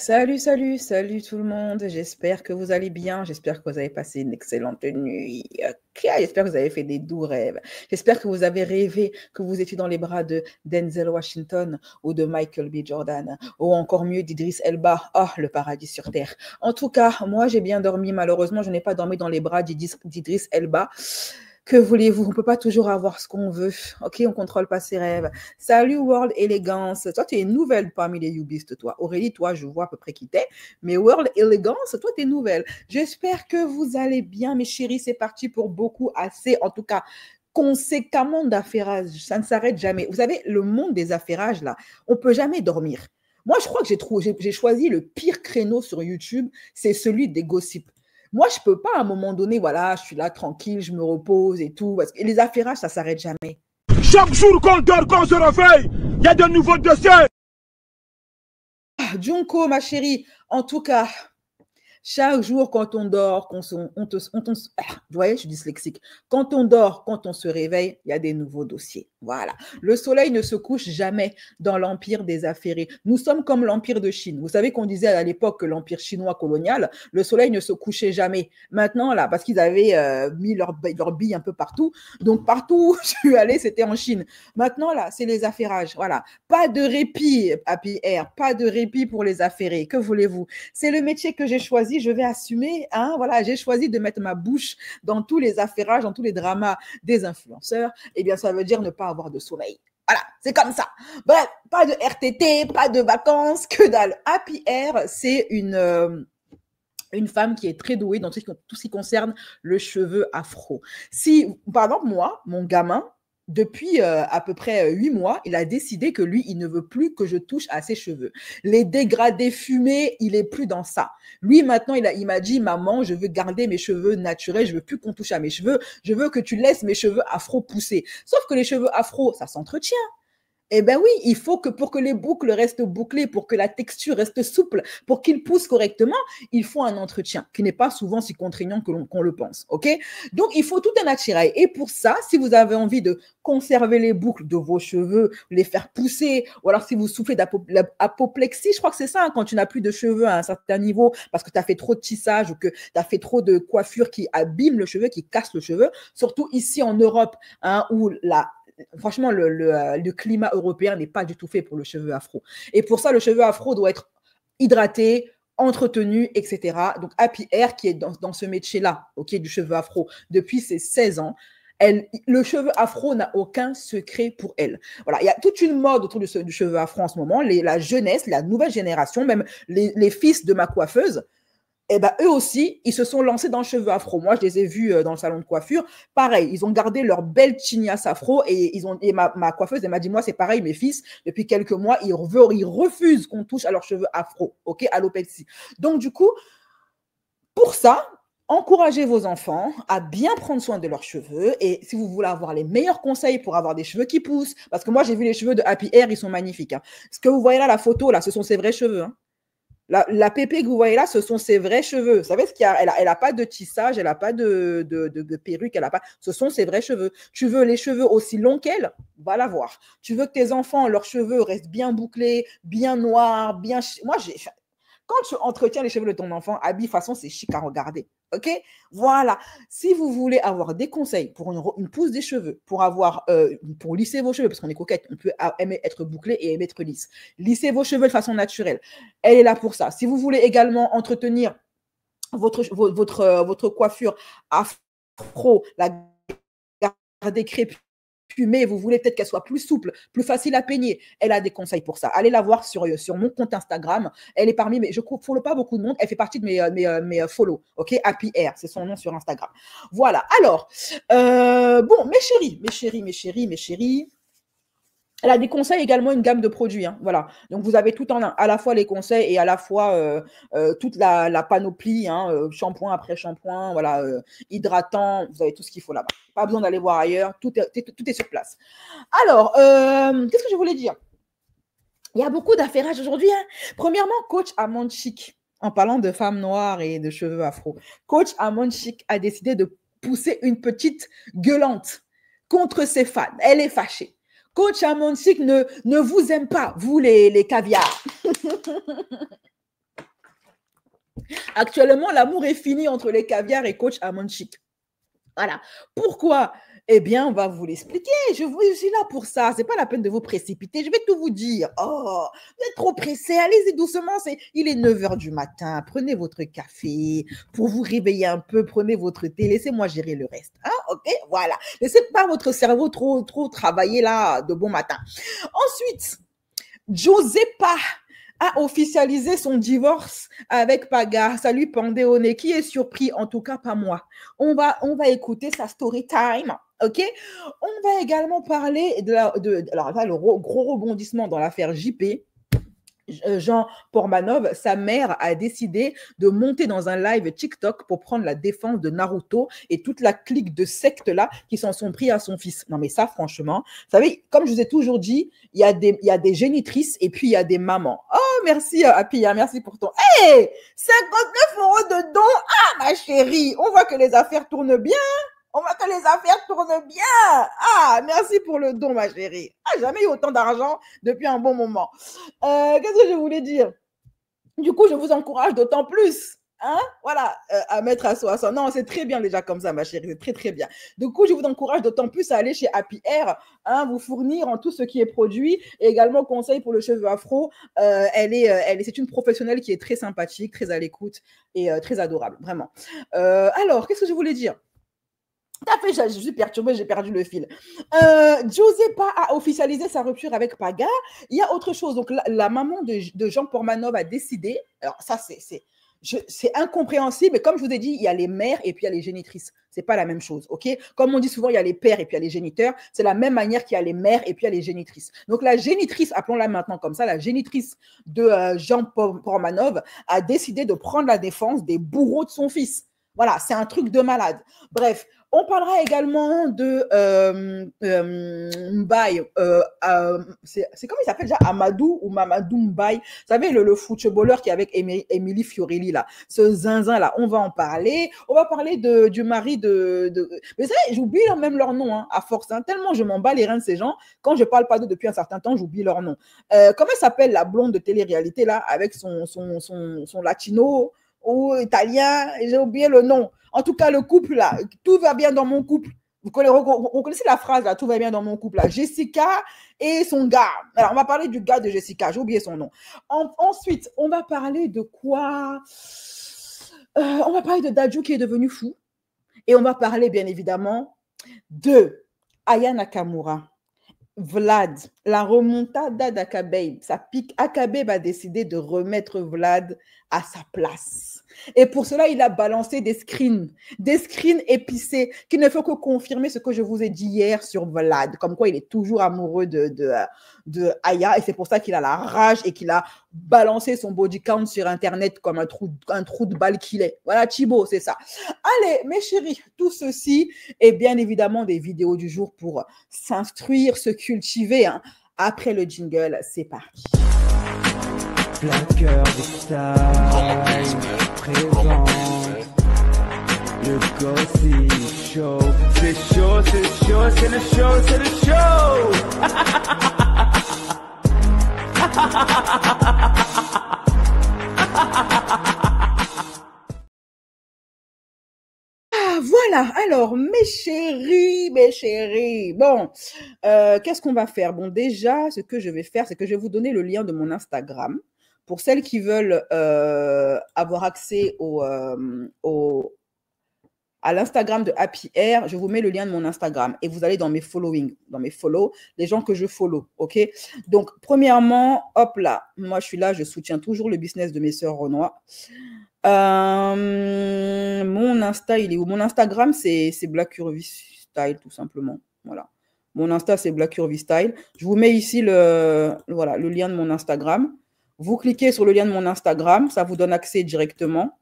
Salut, salut, salut tout le monde. J'espère que vous allez bien. J'espère que vous avez passé une excellente nuit. Ok, j'espère que vous avez fait des doux rêves. J'espère que vous avez rêvé que vous étiez dans les bras de Denzel Washington ou de Michael B. Jordan ou encore mieux d'Idris Elba. Ah, le paradis sur terre. En tout cas, moi j'ai bien dormi. Malheureusement, je n'ai pas dormi dans les bras d'Idris Elba. Que voulez-vous? On ne peut pas toujours avoir ce qu'on veut. Ok, on ne contrôle pas ses rêves. Salut World Elegance. Toi, tu es nouvelle parmi les Youbistes, toi. Aurélie, toi, je vois à peu près qui t'es. Mais World Elegance, toi, tu es nouvelle. J'espère que vous allez bien, mes chéris. C'est parti pour beaucoup, assez, en tout cas, conséquemment d'affairages. Ça ne s'arrête jamais. Vous savez, le monde des affairages, là, on ne peut jamais dormir. Moi, je crois que j'ai choisi le pire créneau sur YouTube, c'est celui des gossips. Moi, je peux pas à un moment donné, voilà, je suis là tranquille, je me repose et tout. Parce que les affairages, ça s'arrête jamais. Chaque jour qu'on dort, qu'on se réveille, il y a de nouveaux dossiers. Junko, ma chérie, en tout cas, chaque jour, quand on dort, vous voyez, je suis dyslexique. Quand on dort, quand on se réveille, il y a des nouveaux dossiers. Voilà. Le soleil ne se couche jamais dans l'empire des affairés. Nous sommes comme l'empire de Chine. Vous savez qu'on disait à l'époque que l'empire chinois colonial, le soleil ne se couchait jamais. Maintenant, là, parce qu'ils avaient mis leurs billes un peu partout. Donc, partout où je suis allée, c'était en Chine. Maintenant, là, c'est les affairages. Voilà. Pas de répit, Happy Air. Pas de répit pour les affairés. Que voulez-vous? C'est le métier que j'ai choisi. Je vais assumer. Hein, voilà, j'ai choisi de mettre ma bouche dans tous les affairages, dans tous les dramas des influenceurs. Eh bien, ça veut dire ne pas avoir de sommeil. Voilà, c'est comme ça. Bref, pas de RTT, pas de vacances, que dalle. Happy Air, c'est une femme qui est très douée dans tout ce qui concerne le cheveu afro. Si, par exemple, moi, mon gamin, depuis à peu près 8 mois, il a décidé que lui, il ne veut plus que je touche à ses cheveux. Les dégradés fumés, il est plus dans ça. Lui, maintenant, il m'a dit, maman, je veux garder mes cheveux naturels, je veux plus qu'on touche à mes cheveux, je veux que tu laisses mes cheveux afro pousser. Sauf que les cheveux afro, ça s'entretient. Eh bien oui, il faut que pour que les boucles restent bouclées, pour que la texture reste souple, pour qu'ils poussent correctement, il faut un entretien qui n'est pas souvent si contraignant que qu'on le pense. Ok? Donc, il faut tout un attirail. Et pour ça, si vous avez envie de conserver les boucles de vos cheveux, les faire pousser, ou alors si vous souffrez d'apoplexie, je crois que c'est ça, hein, quand tu n'as plus de cheveux à un certain niveau parce que tu as fait trop de tissage ou que tu as fait trop de coiffure qui abîme le cheveu, qui casse le cheveu, surtout ici en Europe, hein, où franchement, le climat européen n'est pas du tout fait pour le cheveu afro. Et pour ça, le cheveu afro doit être hydraté, entretenu, etc. Donc, Happy Air, qui est dans ce métier-là, okay, du cheveu afro, depuis ses 16 ans, le cheveu afro n'a aucun secret pour elle. Voilà, il y a toute une mode autour du cheveu afro en ce moment. La jeunesse, la nouvelle génération, même les fils de ma coiffeuse, eh ben, eux aussi, ils se sont lancés dans le cheveu afro. Moi, je les ai vus dans le salon de coiffure. Pareil, ils ont gardé leur belle chignasse afro et ma coiffeuse, elle m'a dit, moi, c'est pareil, mes fils, depuis quelques mois, ils refusent qu'on touche à leurs cheveux afro, ok, alopexie. Donc, du coup, pour ça, encouragez vos enfants à bien prendre soin de leurs cheveux et si vous voulez avoir les meilleurs conseils pour avoir des cheveux qui poussent, parce que moi, j'ai vu les cheveux de Happy Air, ils sont magnifiques. Hein. Ce que vous voyez là, la photo, là, ce sont ses vrais cheveux. Hein. La pépé que vous voyez là, ce sont ses vrais cheveux. Vous savez ce qu'il y a? Elle a pas de tissage, elle n'a pas de perruque, elle a pas. Ce sont ses vrais cheveux. Tu veux les cheveux aussi longs qu'elle? Va la voir. Tu veux que tes enfants, leurs cheveux restent bien bouclés, bien noirs, bien. Moi, quand tu entretiens les cheveux de ton enfant, habille, de toute façon, c'est chic à regarder. OK? Voilà. Si vous voulez avoir des conseils pour une pousse des cheveux, pour lisser vos cheveux, parce qu'on est coquette, on peut aimer être bouclé et aimer être lisse. Lissez vos cheveux de façon naturelle. Elle est là pour ça. Si vous voulez également entretenir votre coiffure afro, la garder crépue, mais vous voulez peut-être qu'elle soit plus souple, plus facile à peigner, elle a des conseils pour ça. Allez la voir sur mon compte Instagram. Elle est parmi mes, je ne follow pas beaucoup de monde, elle fait partie de mes follow, ok? Happy Air, c'est son nom sur Instagram. Voilà. Alors, bon, mes chéris, elle a des conseils également, une gamme de produits. Hein, voilà. Donc, vous avez tout en un, à la fois les conseils et à la fois toute la panoplie, hein, shampoing après shampoing, voilà, hydratant. Vous avez tout ce qu'il faut là-bas. Pas besoin d'aller voir ailleurs. Tout est sur place. Alors, qu'est-ce que je voulais dire? Il y a beaucoup d'affairages aujourd'hui. Hein. Premièrement, coach Amande Chic, en parlant de femmes noires et de cheveux afro, coach Amande Chic a décidé de pousser une petite gueulante contre ses fans. Elle est fâchée. Coach Amande Chic ne vous aime pas, vous les caviars. Actuellement, l'amour est fini entre les caviars et coach Amonchik. Voilà. Pourquoi? Eh bien, on va vous l'expliquer. Je suis là pour ça. C'est pas la peine de vous précipiter. Je vais tout vous dire. Oh, vous êtes trop pressé. Allez-y doucement. Il est 9 h du matin. Prenez votre café pour vous réveiller un peu. Prenez votre thé. Laissez-moi gérer le reste. Hein? OK? Voilà. Laissez pas votre cerveau trop travailler là de bon matin. Ensuite, Josepa a officialisé son divorce avec Paga. Salut Pandéoné, qui est surpris, en tout cas pas moi. On va écouter sa story time, ok? On va également parler alors là, le gros rebondissement dans l'affaire JP. Jean Portmanov, sa mère a décidé de monter dans un live TikTok pour prendre la défense de Naruto et toute la clique de sectes là qui s'en sont pris à son fils. Non mais ça, franchement, vous savez, comme je vous ai toujours dit, il y a des génitrices et puis il y a des mamans. Oh, merci Apia, merci pour ton... Hey, 59 € de dons. Ah, ma chérie, on voit que les affaires tournent bien. On voit que les affaires tournent bien. Ah, merci pour le don, ma chérie. Ah, jamais eu autant d'argent depuis un bon moment. Qu'est-ce que je voulais dire? Du coup, je vous encourage d'autant plus, hein, voilà, à mettre à soi. Non, c'est très bien déjà comme ça, ma chérie. C'est très, très bien. Du coup, je vous encourage d'autant plus à aller chez Happy Hair, hein, vous fournir en tout ce qui est produit et également conseil pour le cheveu afro. C'est une professionnelle qui est très sympathique, très à l'écoute et très adorable, vraiment. Alors, qu'est-ce que je voulais dire? Je suis perturbée, j'ai perdu le fil. Josepa a officialisé sa rupture avec Paga. Il y a autre chose. Donc, la maman de Jean Portmanov a décidé. Alors, ça, c'est incompréhensible. Mais comme je vous ai dit, il y a les mères et puis il y a les génitrices. C'est pas la même chose, ok? Comme on dit souvent, il y a les pères et puis il y a les géniteurs. C'est la même manière qu'il y a les mères et puis il y a les génitrices. Donc, la génitrice, appelons-la maintenant comme ça, la génitrice de Jean Portmanov a décidé de prendre la défense des bourreaux de son fils. Voilà, c'est un truc de malade. Bref, on parlera également de Mbaye. C'est comment il s'appelle déjà? Amadou ou Mamadou Mbaye. Vous savez, le footballeur qui est avec Émilie Fiorelli, là. Ce zinzin-là, on va en parler. On va parler du mari de... Mais ça, j'oublie même leur nom, hein, à force. Hein, tellement je m'en bats les reins de ces gens. Quand je parle pas d'eux depuis un certain temps, j'oublie leur nom. Comment s'appelle la blonde de télé-réalité, là, avec son latino ou italien, j'ai oublié le nom. En tout cas, le couple là, tout va bien dans mon couple. Vous connaissez la phrase là, tout va bien dans mon couple là. Jessica et son gars. Alors, on va parler du gars de Jessica, j'ai oublié son nom. Ensuite, on va parler de quoi? On va parler de Dadju qui est devenu fou. Et on va parler bien évidemment de Aya Nakamura. Vlad, la remontada d'Akabe, ça pique. Akabe a décidé de remettre Vlad à sa place. Et pour cela, il a balancé des screens épicés qui ne font que confirmer ce que je vous ai dit hier sur Vlad, comme quoi il est toujours amoureux de Aya et c'est pour ça qu'il a la rage et qu'il a balancé son body count sur Internet comme un trou de balle qu'il est. Voilà, Thibaut, c'est ça. Allez, mes chéris, tout ceci est bien évidemment des vidéos du jour pour s'instruire, se cultiver. Hein. Après le jingle, c'est parti. Plaqueur de style, présent, le gossip show. C'est chaud, c'est chaud, c'est le show, c'est le show. Voilà, alors mes chéris, bon, qu'est-ce qu'on va faire? Bon, déjà, ce que je vais faire, c'est que je vais vous donner le lien de mon Instagram. Pour celles qui veulent avoir accès à l'Instagram de Happy Hair, je vous mets le lien de mon Instagram et vous allez dans mes following, dans mes follow, les gens que je follow, ok? Donc, premièrement, hop là, moi je suis là, je soutiens toujours le business de mes sœurs Renoir. Mon Insta, il est où? Mon Instagram, c'est Black Curvy Style, tout simplement. Voilà. Mon Insta, c'est Black Curvy Style. Je vous mets ici le lien de mon Instagram. Vous cliquez sur le lien de mon Instagram, ça vous donne accès directement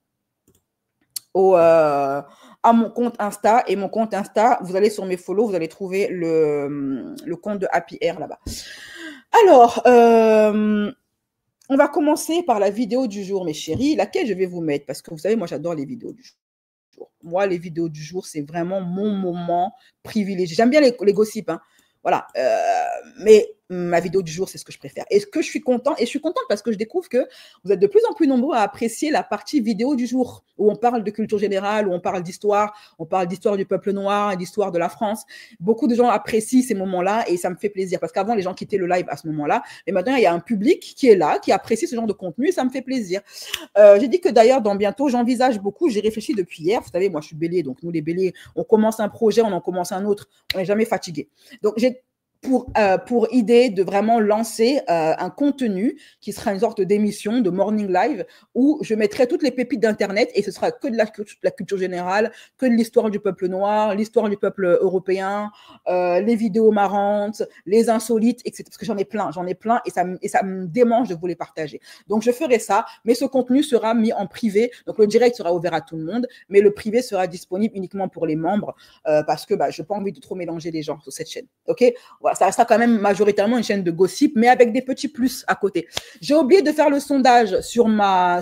à mon compte Insta. Et mon compte Insta, vous allez sur mes follow, vous allez trouver le compte de Happy Hair là-bas. Alors, on va commencer par la vidéo du jour, mes chéris, laquelle je vais vous mettre, parce que vous savez, moi, j'adore les vidéos du jour. Moi, les vidéos du jour, c'est vraiment mon moment privilégié. J'aime bien les gossips, hein. Voilà. Mais ma vidéo du jour, c'est ce que je préfère. Et je suis contente parce que je découvre que vous êtes de plus en plus nombreux à apprécier la partie vidéo du jour, où on parle de culture générale, où on parle d'histoire du peuple noir, d'histoire de la France. Beaucoup de gens apprécient ces moments-là et ça me fait plaisir parce qu'avant, les gens quittaient le live à ce moment-là. Mais maintenant, il y a un public qui est là, qui apprécie ce genre de contenu et ça me fait plaisir. J'ai dit que d'ailleurs, dans bientôt, j'envisage beaucoup, j'ai réfléchi depuis hier. Vous savez, moi, je suis bélier, donc nous, les béliers, on commence un projet, on en commence un autre, on n'est jamais fatigué. Donc, j'ai pour idée de vraiment lancer un contenu qui sera une sorte d'émission, de morning live, où je mettrai toutes les pépites d'Internet et ce sera que de la culture générale, que de l'histoire du peuple noir, l'histoire du peuple européen, les vidéos marrantes, les insolites, etc. Parce que j'en ai plein et ça me démange de vous les partager. Donc, je ferai ça, mais ce contenu sera mis en privé. Donc, le direct sera ouvert à tout le monde, mais le privé sera disponible uniquement pour les membres parce que je n'ai pas envie de trop mélanger les gens sur cette chaîne. OK ? Ça restera quand même majoritairement une chaîne de gossip, mais avec des petits plus à côté. J'ai oublié de faire le sondage sur ma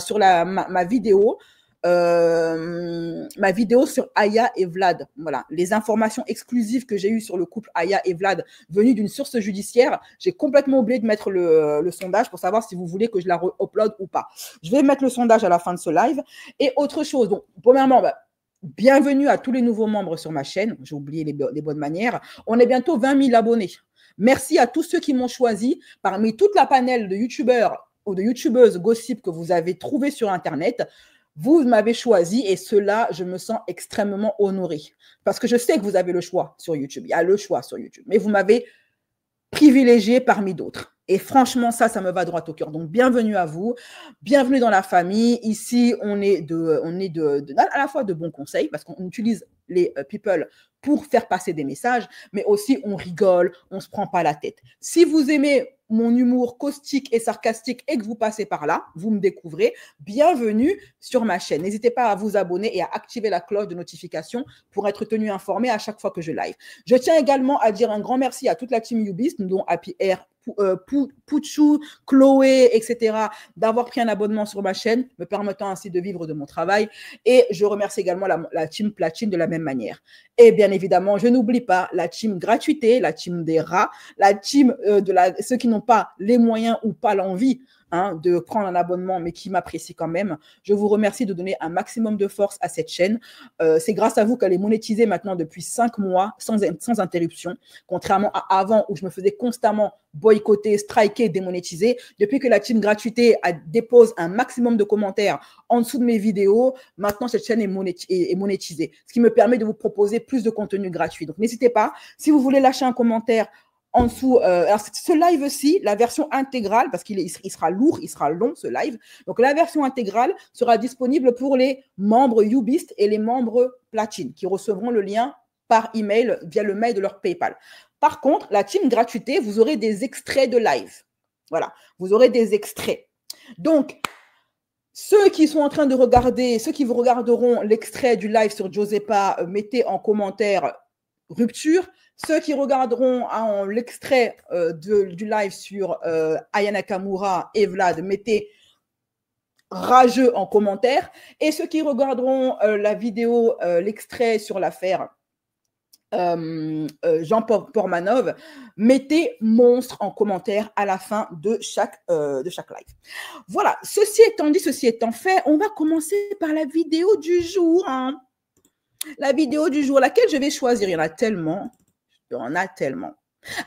vidéo. Ma vidéo sur Aya et Vlad. Voilà, les informations exclusives que j'ai eues sur le couple Aya et Vlad venues d'une source judiciaire. J'ai complètement oublié de mettre le sondage pour savoir si vous voulez que je la upload ou pas. Je vais mettre le sondage à la fin de ce live. Et autre chose, donc, premièrement, bienvenue à tous les nouveaux membres sur ma chaîne. J'ai oublié les bonnes manières. On est bientôt 20 000 abonnés. Merci à tous ceux qui m'ont choisi parmi toute la panel de youtubeurs ou de youtubeuses gossip que vous avez trouvé sur Internet. Vous m'avez choisi et cela, je me sens extrêmement honorée. Parce que je sais que vous avez le choix sur YouTube. Il y a le choix sur YouTube. Mais vous m'avez privilégié parmi d'autres. Et franchement, ça me va droit au cœur. Donc, bienvenue à vous. Bienvenue dans la famille. Ici, on est à la fois de bons conseils parce qu'on utilise les people pour faire passer des messages, mais aussi on rigole, on ne se prend pas la tête. Si vous aimez mon humour caustique et sarcastique et que vous passez par là, vous me découvrez, bienvenue sur ma chaîne. N'hésitez pas à vous abonner et à activer la cloche de notification pour être tenu informé à chaque fois que je live. Je tiens également à dire un grand merci à toute la team YouBeast, dont Happy Air, Pouchou, Chloé, etc., d'avoir pris un abonnement sur ma chaîne, me permettant ainsi de vivre de mon travail. Et je remercie également la team Platine de la même manière. Et bien évidemment, je n'oublie pas la team gratuité, la team des rats, la team ceux qui n'ont pas les moyens ou pas l'envie de prendre un abonnement, mais qui m'apprécie quand même. Je vous remercie de donner un maximum de force à cette chaîne. C'est grâce à vous qu'elle est monétisée maintenant depuis 5 mois sans interruption, contrairement à avant où je me faisais constamment boycotter, striker, démonétiser. Depuis que la team gratuité dépose un maximum de commentaires en dessous de mes vidéos, maintenant cette chaîne est monétisée, ce qui me permet de vous proposer plus de contenu gratuit. Donc n'hésitez pas, si vous voulez lâcher un commentaire en dessous, alors ce live-ci, la version intégrale, parce qu'il sera lourd, il sera long ce live, donc la version intégrale sera disponible pour les membres YouBeast et les membres Platine qui recevront le lien par email via le mail de leur PayPal. Par contre, la team gratuité, vous aurez des extraits de live. Voilà, vous aurez des extraits. Donc, ceux qui sont en train de regarder, ceux qui vous regarderont l'extrait du live sur Josepa, mettez en commentaire rupture. Ceux qui regarderont l'extrait du live sur Aya Nakamura et Vlad, mettez rageux en commentaire. Et ceux qui regarderont la vidéo, l'extrait sur l'affaire Jean Portmanov, mettez monstre en commentaire à la fin de chaque live. Voilà, ceci étant dit, ceci étant fait, on va commencer par la vidéo du jour. La vidéo du jour, laquelle je vais choisir, il y en a tellement. Il y en a tellement.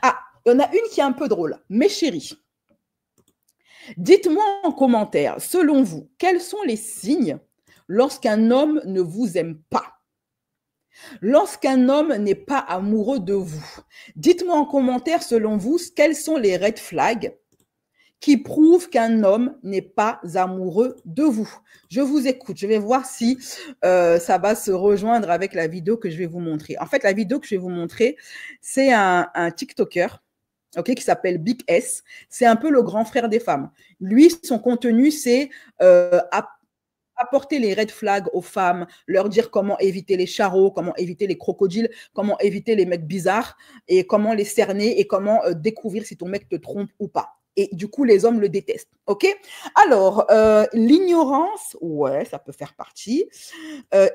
Ah, il y en a une qui est un peu drôle. Mes chéris, dites-moi en commentaire, selon vous, quels sont les signes lorsqu'un homme ne vous aime pas? Lorsqu'un homme n'est pas amoureux de vous? Dites-moi en commentaire, selon vous, quels sont les red flags qui prouvent qu'un homme n'est pas amoureux de vous. Je vous écoute, je vais voir si ça va se rejoindre avec la vidéo que je vais vous montrer. En fait, la vidéo que je vais vous montrer, c'est un TikToker qui s'appelle Big S. C'est un peu le grand frère des femmes. Lui, son contenu, c'est apporter les red flags aux femmes, leur dire comment éviter les charros, comment éviter les crocodiles, comment éviter les mecs bizarres et comment les cerner et comment découvrir si ton mec te trompe ou pas. Et du coup, les hommes le détestent. OK? Alors, l'ignorance, ouais, ça peut faire partie.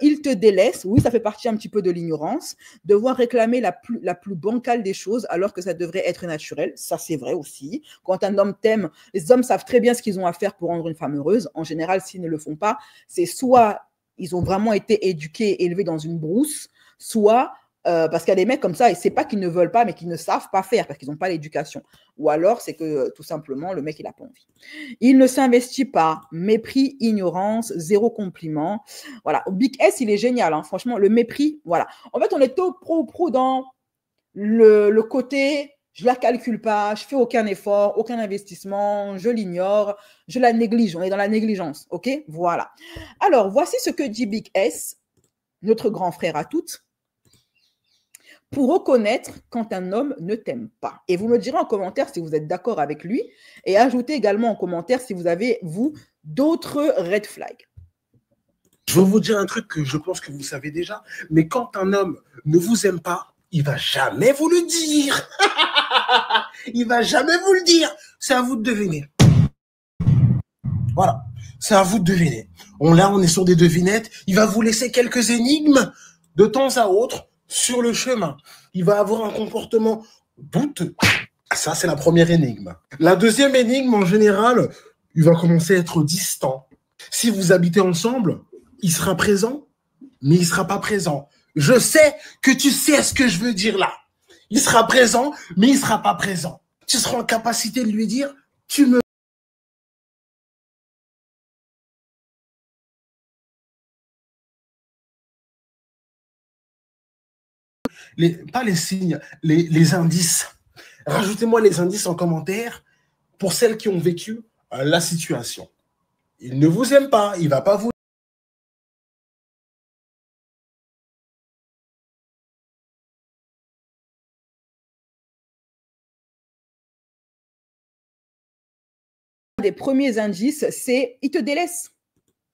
Il te délaisse, oui, ça fait partie un petit peu de l'ignorance. Devoir réclamer la plus bancale des choses alors que ça devrait être naturel, ça c'est vrai aussi. Quand un homme t'aime, les hommes savent très bien ce qu'ils ont à faire pour rendre une femme heureuse. En général, s'ils ne le font pas, c'est soit ils ont vraiment été éduqués, élevés dans une brousse, soit parce qu'il y a des mecs comme ça, et c'est pas qu'ils ne veulent pas, mais qu'ils ne savent pas faire parce qu'ils n'ont pas l'éducation. Ou alors, c'est que tout simplement, le mec, il n'a pas envie. Il ne s'investit pas. Mépris, ignorance, zéro compliment. Voilà. Big S, il est génial. Hein. Franchement, le mépris, voilà. En fait, on est pro dans le côté, je la calcule pas, je fais aucun effort, aucun investissement, je l'ignore, je la néglige. On est dans la négligence. OK? Voilà. Alors, voici ce que dit Big S, notre grand frère à toutes, pour reconnaître quand un homme ne t'aime pas. Et vous me direz en commentaire si vous êtes d'accord avec lui et ajoutez également en commentaire si vous avez, vous, d'autres red flags. Je veux vous dire un truc que je pense que vous savez déjà, mais quand un homme ne vous aime pas, il va jamais vous le dire. Il va jamais vous le dire. C'est à vous de deviner. Voilà, c'est à vous de deviner. Là, on est sur des devinettes. Il va vous laisser quelques énigmes de temps à autre sur le chemin. Il va avoir un comportement douteux. Ça, c'est la première énigme. La deuxième énigme, en général, il va commencer à être distant. Si vous habitez ensemble, il sera présent, mais il ne sera pas présent. Je sais que tu sais ce que je veux dire là. Il sera présent, mais il ne sera pas présent. Tu seras en capacité de lui dire, tu me... pas les signes, les indices. Rajoutez-moi les indices en commentaire pour celles qui ont vécu la situation. Il ne vous aime pas, il ne va pas vous... Des premiers indices, c'est il te délaisse.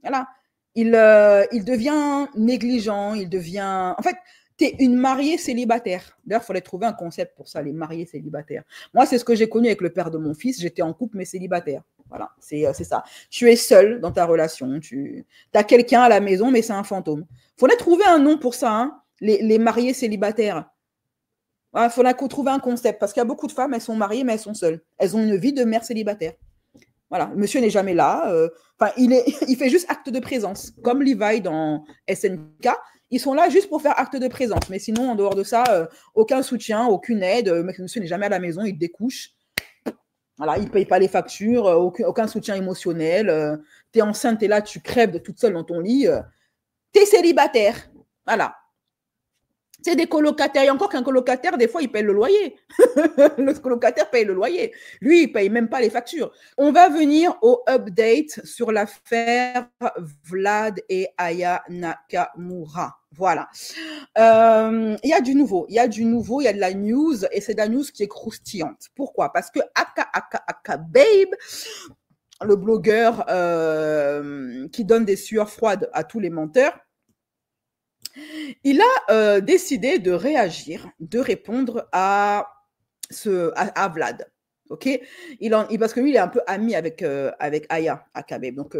Voilà. Il devient négligent, il devient... En fait, tu es une mariée célibataire. D'ailleurs, il fallait trouver un concept pour ça, les mariés célibataires. Moi, c'est ce que j'ai connu avec le père de mon fils. J'étais en couple, mais célibataire. Voilà, c'est ça. Tu es seul dans ta relation. Tu as quelqu'un à la maison, mais c'est un fantôme. Il faudrait trouver un nom pour ça, hein, les mariés célibataires. Il faudrait trouver un concept, parce qu'il y a beaucoup de femmes, elles sont mariées, mais elles sont seules. Elles ont une vie de mère célibataire. Voilà, monsieur n'est jamais là. Il fait juste acte de présence. Comme Levi dans SNK, ils sont là juste pour faire acte de présence. Mais sinon, en dehors de ça, aucun soutien, aucune aide. Monsieur n'est jamais à la maison, il découche. Voilà, il ne paye pas les factures, aucun soutien émotionnel. Tu es enceinte, tu es là, tu crèves de toute seule dans ton lit. Tu es célibataire. Voilà. C'est des colocataires. Il y a encore qu'un colocataire, des fois, il paye le loyer. Le colocataire paye le loyer. Lui, il ne paye même pas les factures. On va venir au update sur l'affaire Vlad et Aya Nakamura. Voilà. Il y a du nouveau. Il y a de la news et c'est de la news qui est croustillante. Pourquoi? Parce que Aka Babe, le blogueur qui donne des sueurs froides à tous les menteurs, il a décidé de réagir, de répondre à Vlad. Okay, parce que lui, il est un peu ami avec Aya Akabe. Donc,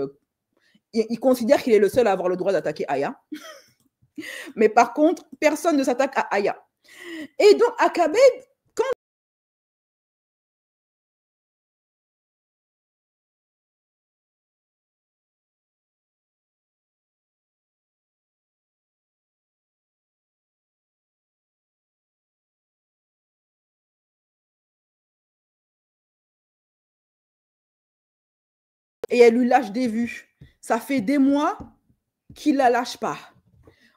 il considère qu'il est le seul à avoir le droit d'attaquer Aya. Mais par contre, personne ne s'attaque à Aya. Et donc, Akabe, quand et elle lui lâche des vues. Ça fait des mois qu'il ne la lâche pas.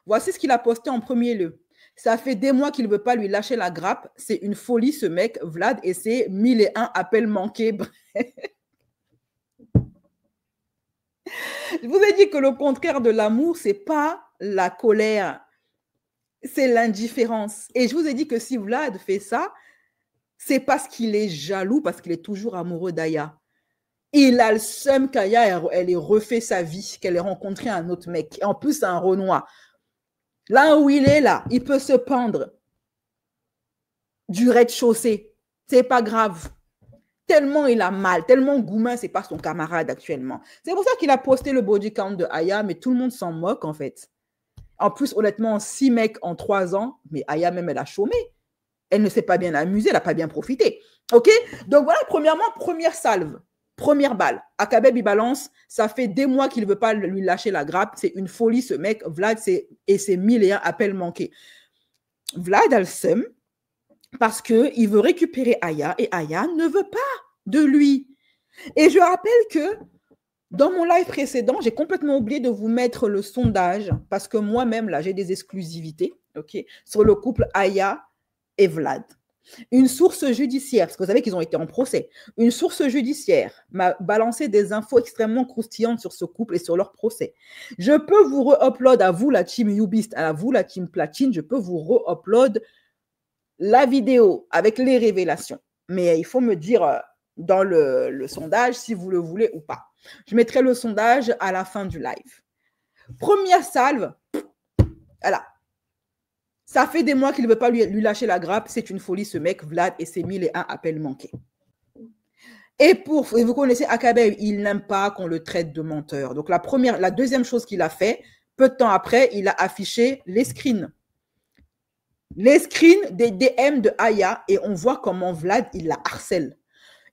Voici ce qu'il a posté en premier lieu. Ça fait des mois qu'il ne veut pas lui lâcher la grappe. C'est une folie, ce mec, Vlad, et c'est 1001 appels manqués. Je vous ai dit que le contraire de l'amour, ce n'est pas la colère, c'est l'indifférence. Et je vous ai dit que si Vlad fait ça, c'est parce qu'il est jaloux, parce qu'il est toujours amoureux d'Aya. Il a le seum qu'Aya, elle ait refait sa vie, qu'elle ait rencontré un autre mec. Et en plus, c'est un Renoir. Là où il est, là, il peut se pendre du rez-de-chaussée. C'est pas grave. Tellement il a mal, tellement Goumin, c'est pas son camarade actuellement. C'est pour ça qu'il a posté le body count de Aya, mais tout le monde s'en moque en fait. En plus, honnêtement, 6 mecs en 3 ans, mais Aya même, elle a chômé. Elle ne s'est pas bien amusée, elle n'a pas bien profité. OK? Donc voilà, premièrement, première salve, première balle. Akabeb, il balance, ça fait des mois qu'il ne veut pas lui lâcher la grappe. C'est une folie, ce mec. Vlad, et c'est 1001 appels manqués. Vlad a le seum parce qu'il veut récupérer Aya et Aya ne veut pas de lui. Et je rappelle que dans mon live précédent, j'ai complètement oublié de vous mettre le sondage parce que moi-même, là, j'ai des exclusivités, OK, sur le couple Aya et Vlad. Une source judiciaire, parce que vous savez qu'ils ont été en procès, une source judiciaire m'a balancé des infos extrêmement croustillantes sur ce couple et sur leur procès. Je peux vous re-upload à vous, la team Ubist, à vous, la team Platine, je peux vous re-upload la vidéo avec les révélations. Mais il faut me dire dans le sondage si vous le voulez ou pas. Je mettrai le sondage à la fin du live. Première salve, voilà. Ça fait des mois qu'il ne veut pas lui lâcher la grappe. C'est une folie, ce mec, Vlad, et ses 1001 appels manqués. Et vous connaissez Akabeb, il n'aime pas qu'on le traite de menteur. Donc, la deuxième chose qu'il a fait, peu de temps après, il a affiché les screens. Les screens des DM de Aya, et on voit comment Vlad, il la harcèle.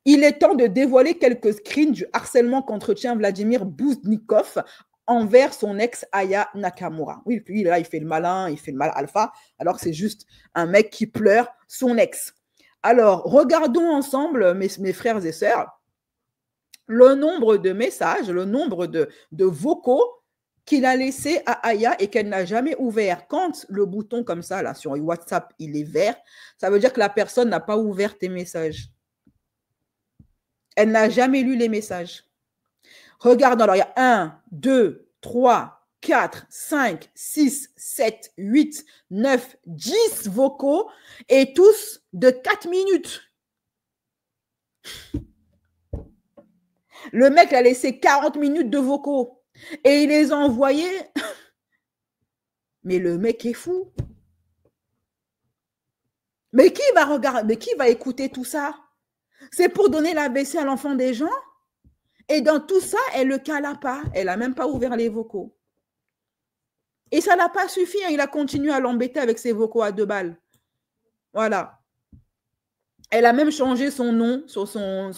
Il est temps de dévoiler quelques screens du harcèlement qu'entretient Vladimir Bouznikov envers son ex Aya Nakamura. Oui, puis là, il fait le malin, il fait le mal alpha, alors que c'est juste un mec qui pleure son ex. Alors, regardons ensemble, mes frères et sœurs, le nombre de messages, le nombre de vocaux qu'il a laissé à Aya et qu'elle n'a jamais ouvert. Quand le bouton comme ça, là, sur WhatsApp, il est vert, ça veut dire que la personne n'a pas ouvert tes messages. Elle n'a jamais lu les messages. Regardons, alors il y a 1, 2, 3, 4, 5, 6, 7, 8, 9, 10 vocaux et tous de 4 minutes. Le mec a laissé 40 minutes de vocaux et il les a envoyés. Mais le mec est fou. Mais qui va regarder, mais qui va écouter tout ça? C'est pour donner l'ABC à l'enfant des gens? Et dans tout ça, elle ne le cala pas. Elle n'a même pas ouvert les vocaux. Et ça n'a pas suffi. Hein. Il a continué à l'embêter avec ses vocaux à 2 balles. Voilà. Elle a même changé son nom sur son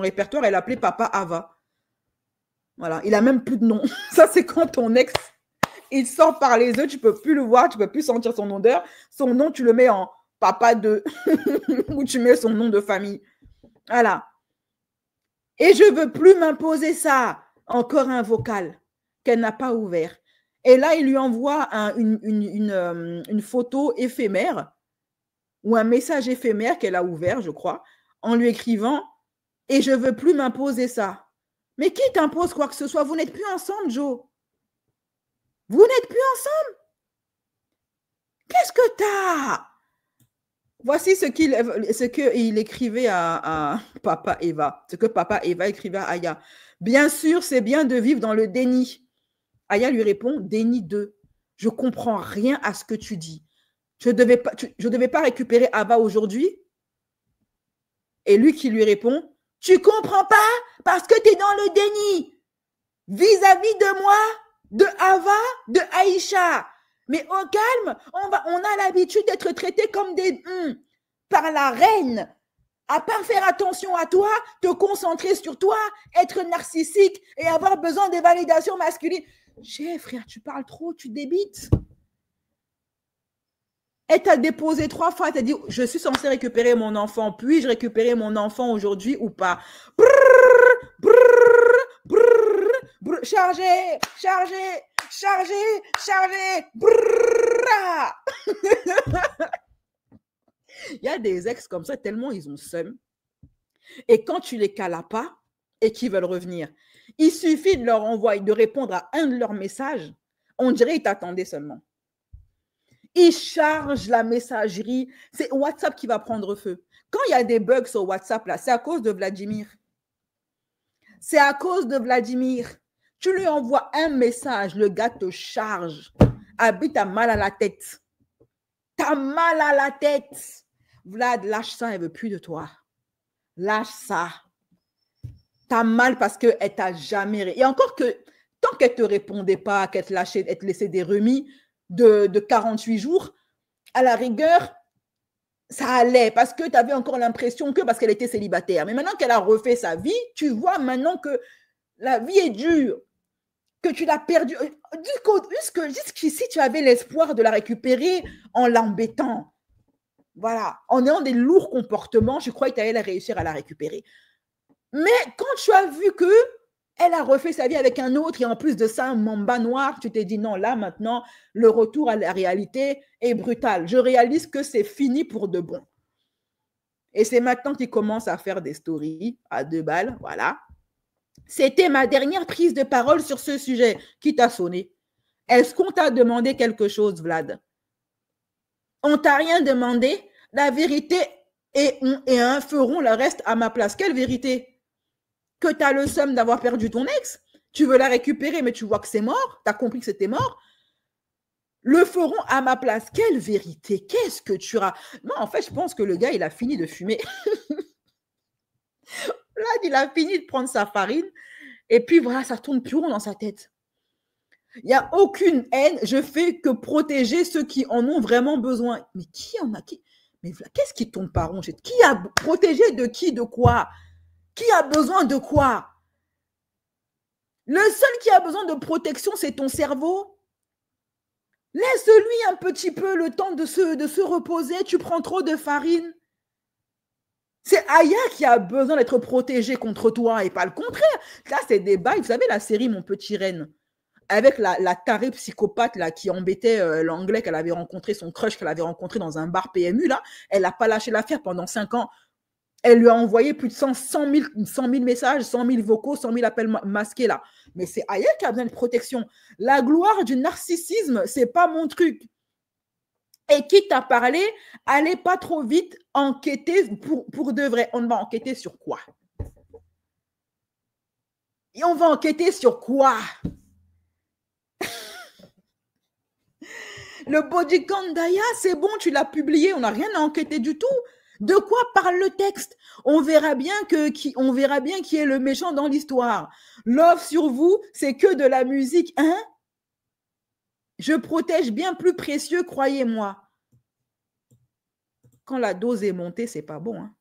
répertoire. Elle appelait Papa Ava. Voilà. Il n'a même plus de nom. Ça, c'est quand ton ex, il sort par les yeux. Tu ne peux plus le voir. Tu ne peux plus sentir son odeur. Son nom, tu le mets en Papa 2. Ou tu mets son nom de famille. Voilà. Et je ne veux plus m'imposer ça. Encore un vocal qu'elle n'a pas ouvert. Et là, il lui envoie une photo éphémère ou un message éphémère qu'elle a ouvert, je crois, en lui écrivant « Et je ne veux plus m'imposer ça. » Mais qui t'impose quoi que ce soit? Vous n'êtes plus ensemble, Joe. Vous n'êtes plus ensemble. Qu'est-ce que t'as? Voici ce qu'il écrivait à Papa Eva, ce que Papa Eva écrivait à Aya. Bien sûr, c'est bien de vivre dans le déni. Aya lui répond, déni 2. Je ne comprends rien à ce que tu dis. Je ne devais pas récupérer Ava aujourd'hui. Et lui qui lui répond, tu ne comprends pas parce que tu es dans le déni. Vis-à-vis de moi, de Ava, de Aïcha. Mais au calme, on a l'habitude d'être traités comme des par la reine. À pas faire attention à toi, te concentrer sur toi, être narcissique et avoir besoin de validation masculine. Chef, frère, tu parles trop, tu débites. Elle t'a déposé 3 fois, elle t'a dit, je suis censée récupérer mon enfant. Puis-je récupérer mon enfant aujourd'hui ou pas? Brrr, brrr, brrr, brrr, chargé, chargé, chargé, chargé. Il y a des ex comme ça, tellement ils ont seum. Et quand tu les calas pas et qu'ils veulent revenir, il suffit de leur envoyer, de répondre à un de leurs messages. On dirait qu'ils t'attendaient seulement. Ils chargent la messagerie. C'est WhatsApp qui va prendre feu. Quand il y a des bugs sur WhatsApp, là, c'est à cause de Vladimir. C'est à cause de Vladimir. Tu lui envoies un message, le gars te charge. Abi, t'as mal à la tête. T'as mal à la tête. Vlad, lâche ça, elle ne veut plus de toi. lâche ça. T'as mal parce qu'elle t'a jamais... Et encore que, tant qu'elle ne te répondait pas, qu'elle te laissait des remis de 48 jours, à la rigueur, ça allait parce que tu avais encore l'impression que parce qu'elle était célibataire. Mais maintenant qu'elle a refait sa vie, tu vois maintenant que la vie est dure, que tu l'as perdue. Jusqu'ici, tu avais l'espoir de la récupérer en l'embêtant. Voilà. En ayant des lourds comportements, je croyais que tu allais réussir à la récupérer. Mais quand tu as vu qu'elle a refait sa vie avec un autre et en plus de ça, un mamba noir, tu t'es dit non, là maintenant, le retour à la réalité est brutal. Je réalise que c'est fini pour de bon. Et c'est maintenant qu'il commence à faire des stories à 2 balles, voilà. C'était ma dernière prise de parole sur ce sujet. Qui t'a sonné? Est-ce qu'on t'a demandé quelque chose, Vlad? On t'a rien demandé? La vérité et feront le reste à ma place. Quelle vérité? Que tu as le seum d'avoir perdu ton ex, tu veux la récupérer, mais tu vois que c'est mort, tu as compris que c'était mort, le feront à ma place. Quelle vérité? Qu'est-ce que tu as? Non, en fait, je pense que le gars, il a fini de fumer. Là, il a fini de prendre sa farine, et puis voilà, ça tourne plus rond dans sa tête. Il n'y a aucune haine, je fais que protéger ceux qui en ont vraiment besoin. Mais qui en a qui? Mais qu'est-ce qui tourne pas rond? Qui a protégé de qui, de quoi? Qui a besoin de quoi? Le seul qui a besoin de protection, c'est ton cerveau. Laisse-lui un petit peu le temps de se reposer. Tu prends trop de farine. C'est Aya qui a besoin d'être protégée contre toi et pas le contraire. Là, c'est des bails. Vous savez, la série Mon Petit Reine, avec la tarée psychopathe là, qui embêtait l'anglais qu'elle avait rencontré, son crush qu'elle avait rencontré dans un bar PMU, là, elle n'a pas lâché l'affaire pendant 5 ans. Elle lui a envoyé plus de 100 000 messages, 100 000 vocaux, 100 000 appels masqués là. Mais c'est Aya qui a besoin de protection. La gloire du narcissisme, c'est pas mon truc. Et quitte à parler, allez pas trop vite enquêter pour de vrai. On va enquêter sur quoi? Et on va enquêter sur quoi? Le bodycount d'Aya, c'est bon, tu l'as publié, on n'a rien à enquêter du tout. De quoi parle le texte? On verra bien qui est le méchant dans l'histoire. Love sur vous, c'est que de la musique, hein? Je protège bien plus précieux, croyez-moi. Quand la dose est montée, c'est pas bon, hein?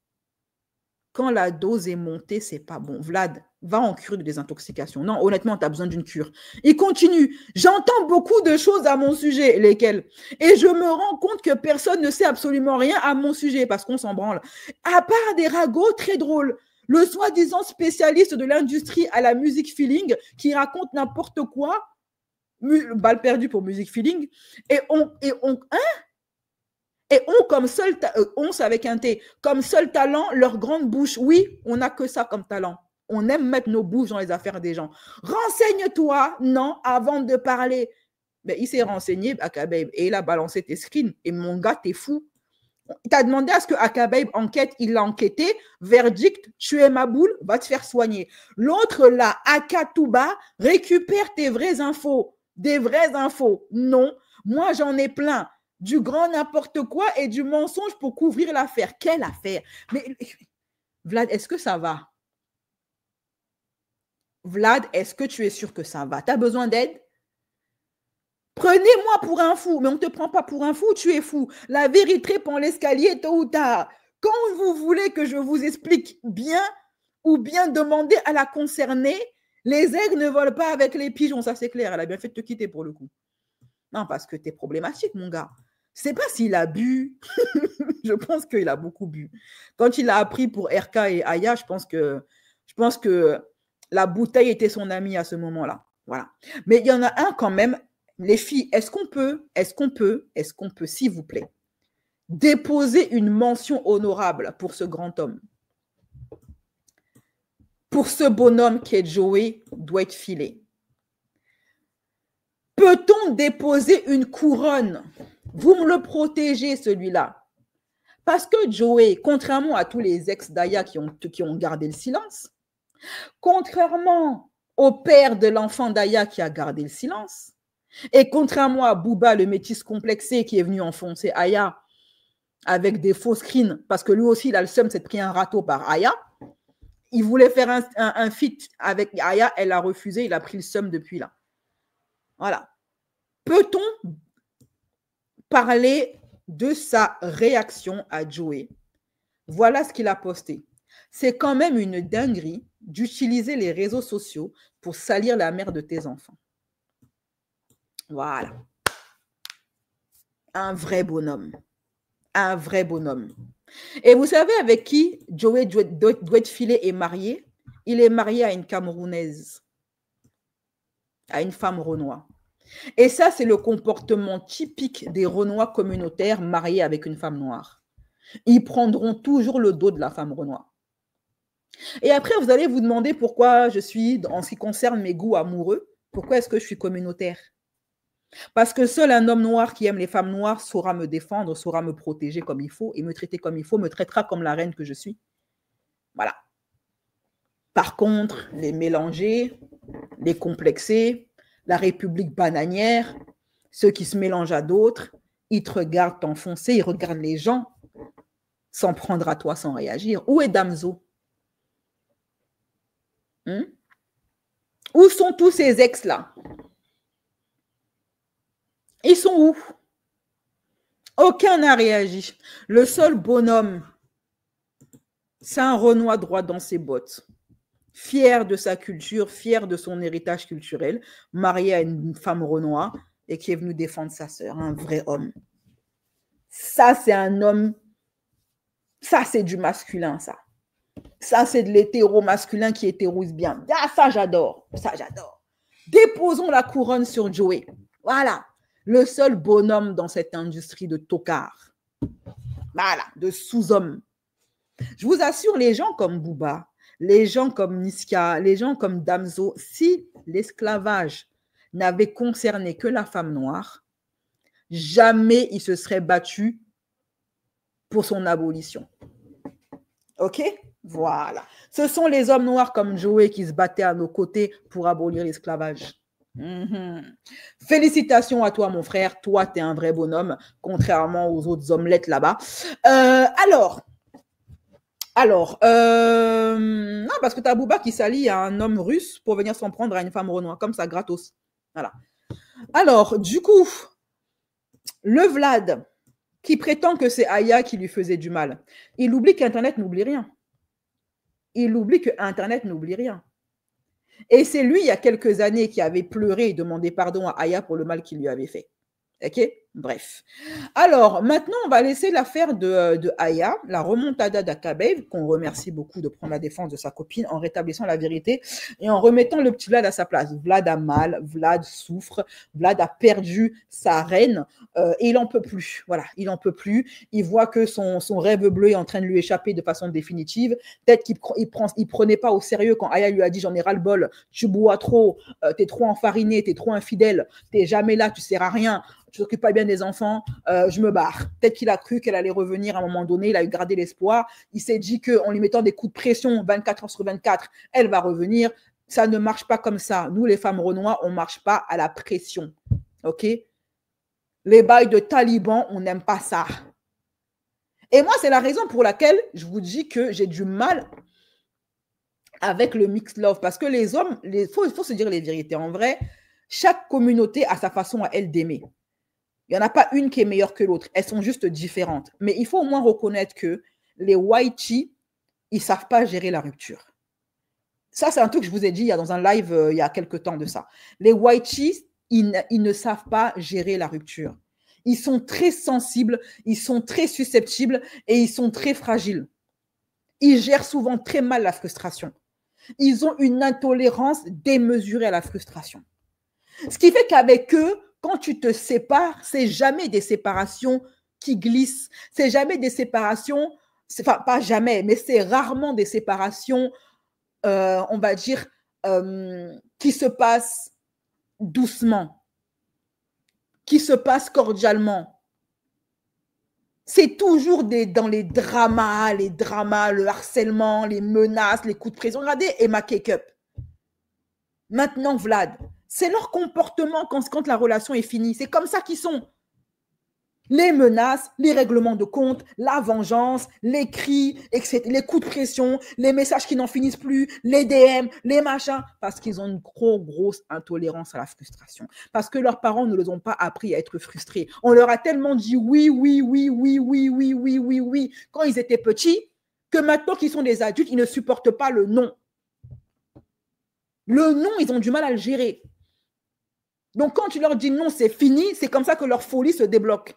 Quand la dose est montée, c'est pas bon. Vlad, va en cure de désintoxication. Non, honnêtement, tu as besoin d'une cure. Il continue. J'entends beaucoup de choses à mon sujet, lesquelles? Et je me rends compte que personne ne sait absolument rien à mon sujet parce qu'on s'en branle. À part des ragots très drôles. Le soi-disant spécialiste de l'industrie à la musique feeling qui raconte n'importe quoi. Balle perdue pour musique feeling. Et on comme seul, c'est avec un T, comme seul talent, leur grande bouche. Oui, on n'a que ça comme talent. On aime mettre nos bouches dans les affaires des gens. Renseigne-toi, non, avant de parler. Mais il s'est renseigné, Akababe, et il a balancé tes screens. Et mon gars, t'es fou. Il t'a demandé à ce que Akababe enquête, il l'a enquêté. Verdict, tu es ma boule, va te faire soigner. L'autre là, Akatouba, récupère tes vraies infos. Des vraies infos. Non, moi j'en ai plein. Du grand n'importe quoi et du mensonge pour couvrir l'affaire. Quelle affaire? Mais Vlad, est-ce que ça va? Vlad, est-ce que tu es sûr que ça va? Tu as besoin d'aide? Prenez-moi pour un fou, mais on ne te prend pas pour un fou, tu es fou. La vérité prend l'escalier tôt ou tard. Quand vous voulez que je vous explique bien ou bien demander à la concernée, les aigles ne volent pas avec les pigeons, ça c'est clair. Elle a bien fait de te quitter pour le coup. Non, parce que tu es problématique, mon gars. Je ne sais pas s'il a bu. Je pense qu'il a beaucoup bu. Quand il a appris pour RK et Aya, je pense que la bouteille était son ami à ce moment-là. Voilà. Mais il y en a un quand même. Les filles, est-ce qu'on peut, s'il vous plaît, déposer une mention honorable pour ce grand homme? Pour ce bonhomme qui est Joey Dwight Fillet. Peut-on déposer une couronne? Vous me le protégez, celui-là. Parce que Joey, contrairement à tous les ex d'Aya qui ont gardé le silence, contrairement au père de l'enfant d'Aya qui a gardé le silence, et contrairement à Booba, le métis complexé qui est venu enfoncer Aya, avec des faux screens, parce que lui aussi, il a le seum, c'est de pris un râteau par Aya. Il voulait faire un feat avec Aya, elle a refusé, il a pris le seum depuis là. Voilà. Peut-on parler de sa réaction à Joey? Voilà ce qu'il a posté. C'est quand même une dinguerie d'utiliser les réseaux sociaux pour salir la mère de tes enfants. Voilà. Un vrai bonhomme. Un vrai bonhomme. Et vous savez avec qui Joey Douet-Filet est marié? Il est marié à une Camerounaise, à une femme renois. Et ça, c'est le comportement typique des renois communautaires mariés avec une femme noire. Ils prendront toujours le dos de la femme renois. Et après, vous allez vous demander pourquoi je suis, en ce qui concerne mes goûts amoureux, pourquoi est-ce que je suis communautaire? Parce que seul un homme noir qui aime les femmes noires saura me défendre, saura me protéger comme il faut et me traiter comme il faut, me traitera comme la reine que je suis. Voilà. Par contre, les mélangés, les complexés, la République bananière, ceux qui se mélangent à d'autres, ils te regardent t'enfoncer, ils regardent les gens sans prendre à toi, sans réagir. Où est Damso? Où sont tous ces ex-là? Ils sont où? Aucun n'a réagi. Le seul bonhomme, c'est un Renois droit dans ses bottes. Fier de sa culture, fier de son héritage culturel, marié à une femme Renois et qui est venu défendre sa sœur, un vrai homme. Ça, c'est un homme, ça, c'est du masculin, ça. Ça, c'est de l'hétéro masculin qui hétéroise bien. Ah, ça, j'adore. Ça, j'adore. Déposons la couronne sur Joey. Voilà. Le seul bonhomme dans cette industrie de tocards. Voilà, de sous-hommes. Je vous assure, les gens comme Booba, les gens comme Niska, les gens comme Damso, si l'esclavage n'avait concerné que la femme noire, jamais il se serait battu pour son abolition. OK? Voilà. Ce sont les hommes noirs comme Joey qui se battaient à nos côtés pour abolir l'esclavage. Félicitations à toi, mon frère. Toi, tu es un vrai bonhomme, contrairement aux autres omelettes là-bas. Alors, non, parce que tu as Booba qui s'allie à un homme russe pour venir s'en prendre à une femme renois, comme ça, gratos. Voilà. Alors, du coup, le Vlad, qui prétend que c'est Aya qui lui faisait du mal, il oublie qu'Internet n'oublie rien. Il oublie que Internet n'oublie rien. Et c'est lui, il y a quelques années, qui avait pleuré et demandé pardon à Aya pour le mal qu'il lui avait fait. OK? Bref. Alors, maintenant, on va laisser l'affaire de Aya, la remontada d'Akabev, qu'on remercie beaucoup de prendre la défense de sa copine en rétablissant la vérité et en remettant le petit Vlad à sa place. Vlad a mal, Vlad souffre, Vlad a perdu sa reine et il n'en peut plus. Voilà, il n'en peut plus. Il voit que son rêve bleu est en train de lui échapper de façon définitive. Peut-être qu'il ne prenait pas au sérieux quand Aya lui a dit « J'en ai ras-le-bol, tu bois trop, t'es trop enfariné, t'es trop infidèle, t'es jamais là, tu ne sers à rien. » Je ne t'occupe pas bien des enfants, je me barre. Peut-être qu'il a cru qu'elle allait revenir à un moment donné, il a eu gardé l'espoir. Il s'est dit qu'en lui mettant des coups de pression 24 heures sur 24, elle va revenir. Ça ne marche pas comme ça. Nous, les femmes renois, on ne marche pas à la pression. OK? Les bails de talibans, on n'aime pas ça. Et moi, c'est la raison pour laquelle je vous dis que j'ai du mal avec le mixed love. Parce que les hommes, il faut se dire les vérités. En vrai, chaque communauté a sa façon à elle d'aimer. Il n'y en a pas une qui est meilleure que l'autre. Elles sont juste différentes. Mais il faut au moins reconnaître que les whitey, ils ne savent pas gérer la rupture. Ça, c'est un truc que je vous ai dit dans un live il y a quelques temps de ça. Les whitey, ils ne savent pas gérer la rupture. Ils sont très sensibles, ils sont très susceptibles et ils sont très fragiles. Ils gèrent souvent très mal la frustration. Ils ont une intolérance démesurée à la frustration. Ce qui fait qu'avec eux, quand tu te sépares, c'est jamais des séparations qui glissent. C'est jamais des séparations, enfin pas jamais, mais c'est rarement des séparations, on va dire, qui se passent doucement, qui se passent cordialement. C'est toujours dans les dramas, le harcèlement, les menaces, les coups de pression. Regardez Emma Cake-up. Maintenant, Vlad. C'est leur comportement quand la relation est finie. C'est comme ça qu'ils sont. les menaces, les règlements de compte, la vengeance, les cris, etc., les coups de pression, les messages qui n'en finissent plus, les DM, les machins, parce qu'ils ont une grosse intolérance à la frustration. Parce que leurs parents ne les ont pas appris à être frustrés. On leur a tellement dit oui, oui, oui, oui, oui, oui, oui, oui, oui, quand ils étaient petits, que maintenant qu'ils sont des adultes, ils ne supportent pas le non. Le non, ils ont du mal à le gérer. Donc, quand tu leur dis non, c'est fini, c'est comme ça que leur folie se débloque.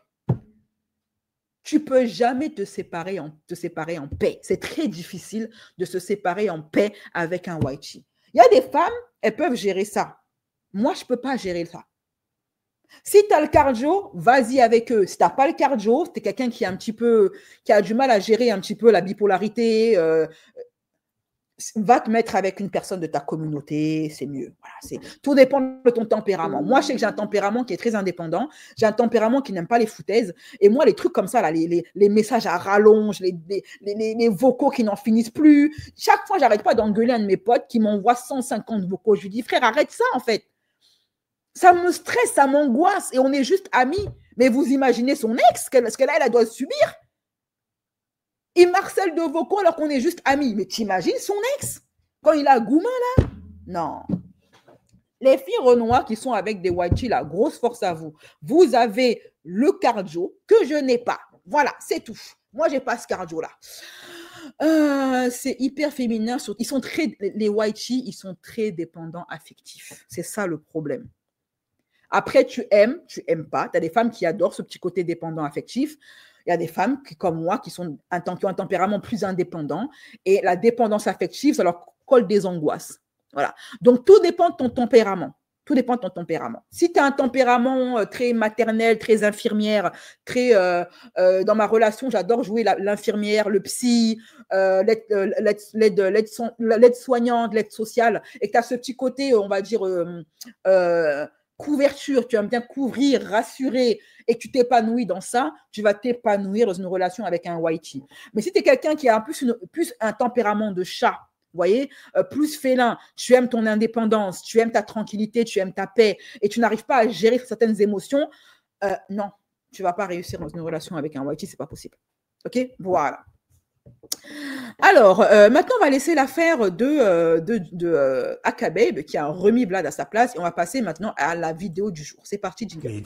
Tu ne peux jamais te séparer en paix. C'est très difficile de se séparer en paix avec un whitey. Il y a des femmes, elles peuvent gérer ça. Moi, je ne peux pas gérer ça. Si tu as le cardio, vas-y avec eux. Si tu n'as pas le cardio, si tu es quelqu'un qui a du mal à gérer un petit peu la bipolarité, va te mettre avec une personne de ta communauté, c'est mieux. Voilà, tout dépend de ton tempérament. Moi, je sais que j'ai un tempérament qui est très indépendant. J'ai un tempérament qui n'aime pas les foutaises. Et moi, les trucs comme ça, là, les messages à rallonge, les vocaux qui n'en finissent plus. Chaque fois, j'arrête pas d'engueuler un de mes potes qui m'envoie 150 vocaux. Je lui dis, frère, arrête ça, en fait. Ça me stresse, ça m'angoisse. Et on est juste amis. Mais vous imaginez son ex, ce qu'elle elle doit subir. Il marcelle de vocaux alors qu'on est juste amis. Mais t'imagines son ex quand il a Goumin là? Non. Les filles renois qui sont avec des whitey là, grosse force à vous. Vous avez le cardio que je n'ai pas. Voilà, c'est tout. Moi, j'ai pas ce cardio là. C'est hyper féminin. Les whitey, ils sont très dépendants affectifs. C'est ça le problème. Après, tu aimes pas. Tu as des femmes qui adorent ce petit côté dépendant affectif. Il y a des femmes comme moi qui ont un tempérament plus indépendant et la dépendance affective, ça leur colle des angoisses. Voilà. Donc, tout dépend de ton tempérament. Tout dépend de ton tempérament. Si tu as un tempérament très maternel, très infirmière, très dans ma relation, j'adore jouer l'infirmière, le psy, l'aide-soignante, l'aide sociale, et que tu as ce petit côté, on va dire, couverture, tu aimes bien couvrir, rassurer, et que tu t'épanouis dans ça, tu vas t'épanouir dans une relation avec un whitey. Mais si tu es quelqu'un qui a plus un tempérament de chat, vous voyez, plus félin, tu aimes ton indépendance, tu aimes ta tranquillité, tu aimes ta paix, et tu n'arrives pas à gérer certaines émotions, non, tu ne vas pas réussir dans une relation avec un whitey, c'est pas possible. Ok, voilà. Alors, maintenant, on va laisser l'affaire de Akababe qui a remis Vlad à sa place et on va passer maintenant à la vidéo du jour. C'est parti, jingle.